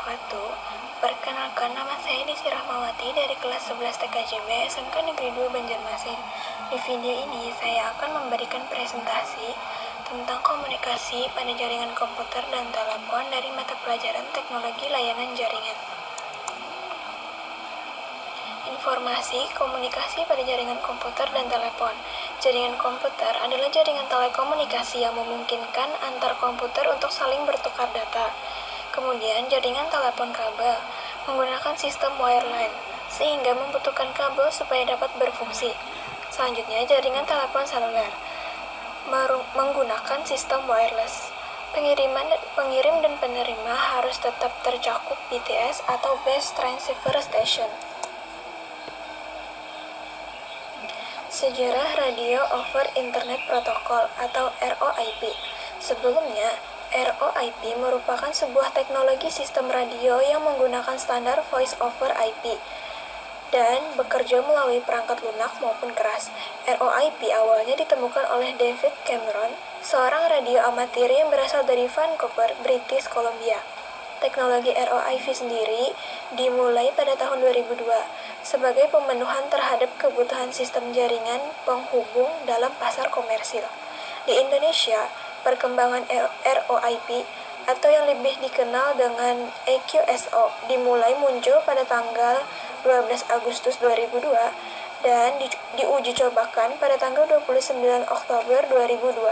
wabarakatuh. Perkenalkan, nama saya Desi Rahmawati dari kelas 11 TKJB SMK Negeri 2 Banjarmasin. Di video ini saya akan memberikan presentasi tentang komunikasi pada jaringan komputer dan telepon dari mata pelajaran Teknologi Layanan Jaringan. Informasi komunikasi pada jaringan komputer dan telepon. Jaringan komputer adalah jaringan telekomunikasi yang memungkinkan antar komputer untuk saling bertukar data. Kemudian jaringan telepon kabel menggunakan sistem wireline sehingga membutuhkan kabel supaya dapat berfungsi. Selanjutnya jaringan telepon seluler menggunakan sistem wireless. Pengirim dan penerima harus tetap tercakup BTS atau Base Transceiver Station. Sejarah Radio over Internet Protocol atau ROIP. Sebelumnya, ROIP merupakan sebuah teknologi sistem radio yang menggunakan standar Voice over IP dan bekerja melalui perangkat lunak maupun keras. ROIP awalnya ditemukan oleh David Cameron, seorang radio amatir yang berasal dari Vancouver, British Columbia. Teknologi ROIP sendiri dimulai pada tahun 2002 sebagai pemenuhan terhadap kebutuhan sistem jaringan penghubung dalam pasar komersil. Di Indonesia, perkembangan ROIP atau yang lebih dikenal dengan EQSO dimulai muncul pada tanggal 12 Agustus 2002 dan diuji cobakan pada tanggal 29 Oktober 2002.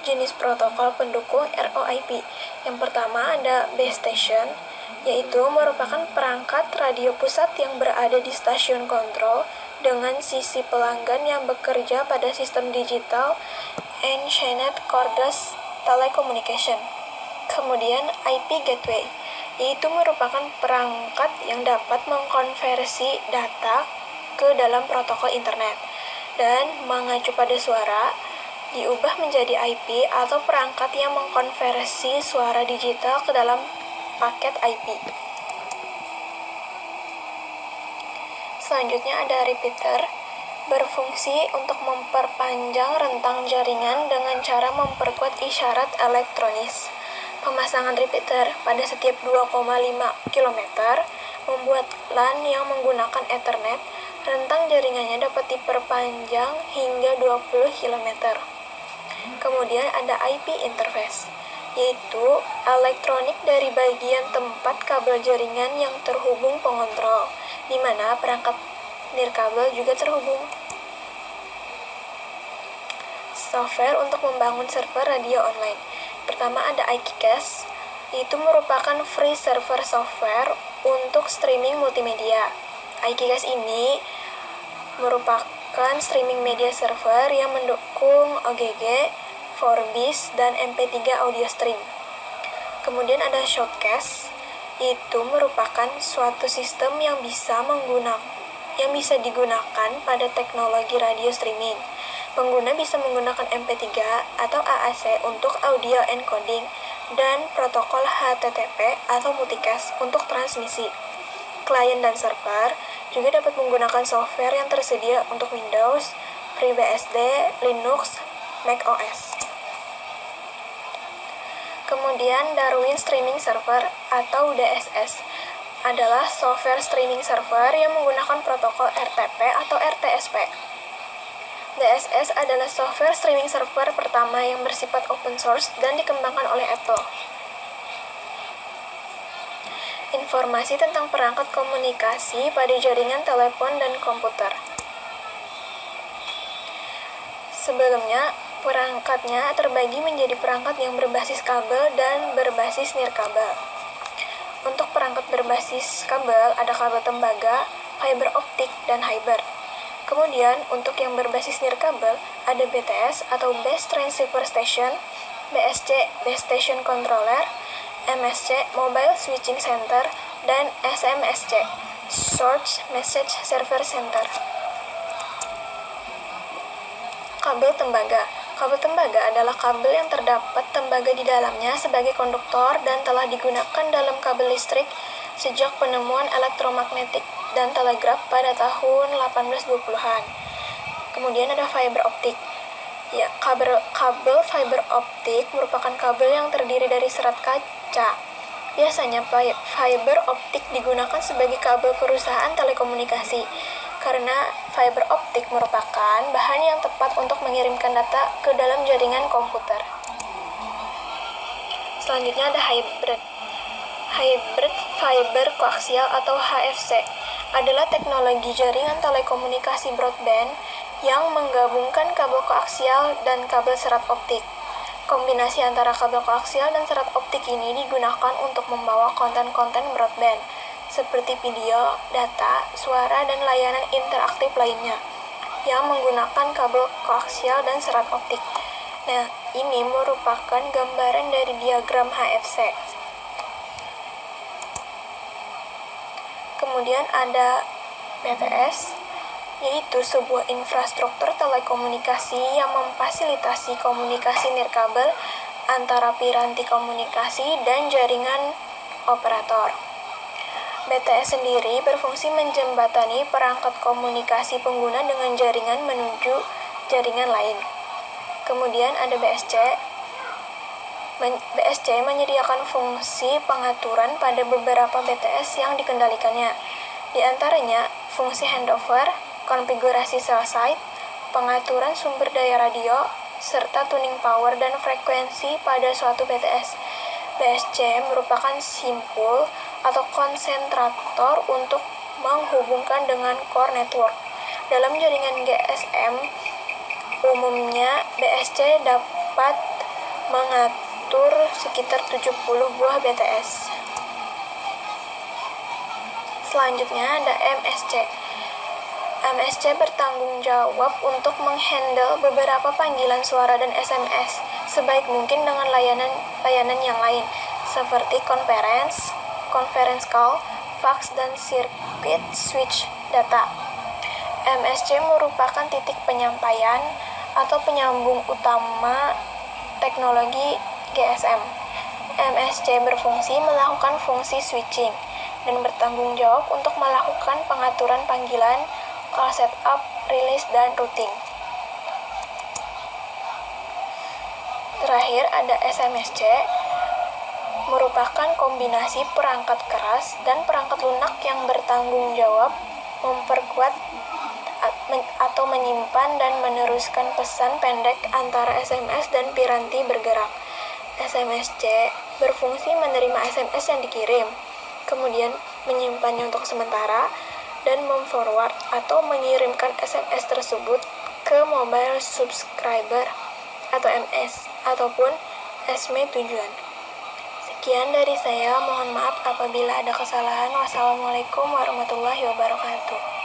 Jenis protokol pendukung ROIP. Yang pertama ada base station, yaitu merupakan perangkat radio pusat yang berada di stasiun kontrol dengan sisi pelanggan yang bekerja pada sistem digital Enchained Cordless Telecommunication. Kemudian IP gateway, yaitu merupakan perangkat yang dapat mengkonversi data ke dalam protokol internet dan mengacu pada suara diubah menjadi IP atau perangkat yang mengkonversi suara digital ke dalam paket IP. Selanjutnya ada repeater, berfungsi untuk memperpanjang rentang jaringan dengan cara memperkuat isyarat elektronis. Pemasangan repeater pada setiap 2,5 km membuat LAN yang menggunakan Ethernet, rentang jaringannya dapat diperpanjang hingga 20 km. Kemudian ada IP interface, yaitu elektronik dari bagian tempat kabel jaringan yang terhubung pengontrol, di mana perangkat nirkabel juga terhubung. Software untuk membangun server radio online. Pertama ada iKCast, itu merupakan free server software untuk streaming multimedia. iKCast ini merupakan streaming media server yang mendukung OGG, Vorbis, dan MP3 audio stream. Kemudian ada Shoutcast, itu merupakan suatu sistem yang bisa digunakan pada teknologi radio streaming. Pengguna bisa menggunakan MP3 atau AAC untuk audio encoding dan protokol HTTP atau multicast untuk transmisi. Klien dan server juga dapat menggunakan software yang tersedia untuk Windows, FreeBSD, Linux, macOS. Kemudian Darwin Streaming Server atau DSS adalah software streaming server yang menggunakan protokol RTP atau RTSP. DSS adalah software streaming server pertama yang bersifat open source dan dikembangkan oleh Apple. Informasi tentang perangkat komunikasi pada jaringan telepon dan komputer. Sebelumnya, perangkatnya terbagi menjadi perangkat yang berbasis kabel dan berbasis nirkabel. Untuk perangkat berbasis kabel ada kabel tembaga, fiber optik, dan hybrid. Kemudian, untuk yang berbasis nirkabel ada BTS atau Base Transceiver Station, BSC Base Station Controller, MSC Mobile Switching Center, dan SMSC Short Message Server Center. Kabel tembaga. Kabel tembaga adalah kabel yang terdapat tembaga di dalamnya sebagai konduktor dan telah digunakan dalam kabel listrik sejak penemuan elektromagnetik dan telegraf pada tahun 1820-an. Kemudian ada fiber optik. Ya, kabel fiber optik merupakan kabel yang terdiri dari serat kaca. Biasanya fiber optik digunakan sebagai kabel perusahaan telekomunikasi karena fiber optik merupakan bahan yang tepat untuk mengirimkan data ke dalam jaringan komputer. Selanjutnya ada hybrid. Hybrid fiber koaksial atau HFC adalah teknologi jaringan telekomunikasi broadband yang menggabungkan kabel koaksial dan kabel serat optik. Kombinasi antara kabel koaksial dan serat optik ini digunakan untuk membawa konten-konten broadband, seperti video, data, suara, dan layanan interaktif lainnya, yang menggunakan kabel koaksial dan serat optik. Nah, ini merupakan gambaran dari diagram HFC. Kemudian ada BTS, yaitu sebuah infrastruktur telekomunikasi yang memfasilitasi komunikasi nirkabel antara piranti komunikasi dan jaringan operator. BTS sendiri berfungsi menjembatani perangkat komunikasi pengguna dengan jaringan menuju jaringan lain. Kemudian ada BSC. BSC menyediakan fungsi pengaturan pada beberapa BTS yang dikendalikannya. Di antaranya fungsi handover, konfigurasi cell site, pengaturan sumber daya radio, serta tuning power dan frekuensi pada suatu BTS. BSC merupakan simpul atau konsentrator untuk menghubungkan dengan core network. Dalam jaringan GSM, umumnya BSC dapat mengatur sekitar 70 buah BTS. Selanjutnya ada MSC. MSC bertanggung jawab untuk menghandle beberapa panggilan suara dan SMS sebaik mungkin dengan layanan yang lain, seperti conference call, fax, dan circuit switch data. MSC merupakan titik penyampaian atau penyambung utama teknologi GSM. MSC berfungsi melakukan fungsi switching dan bertanggung jawab untuk melakukan pengaturan panggilan, call setup, release, dan routing. Terakhir ada SMSC, merupakan kombinasi perangkat keras dan perangkat lunak yang bertanggung jawab memperkuat atau menyimpan dan meneruskan pesan pendek antara SMS dan piranti bergerak. SMSC berfungsi menerima SMS yang dikirim, kemudian menyimpannya untuk sementara, dan memforward atau mengirimkan SMS tersebut ke mobile subscriber atau MS ataupun SME tujuan. Sekian dari saya, mohon maaf apabila ada kesalahan. Wassalamualaikum warahmatullahi wabarakatuh.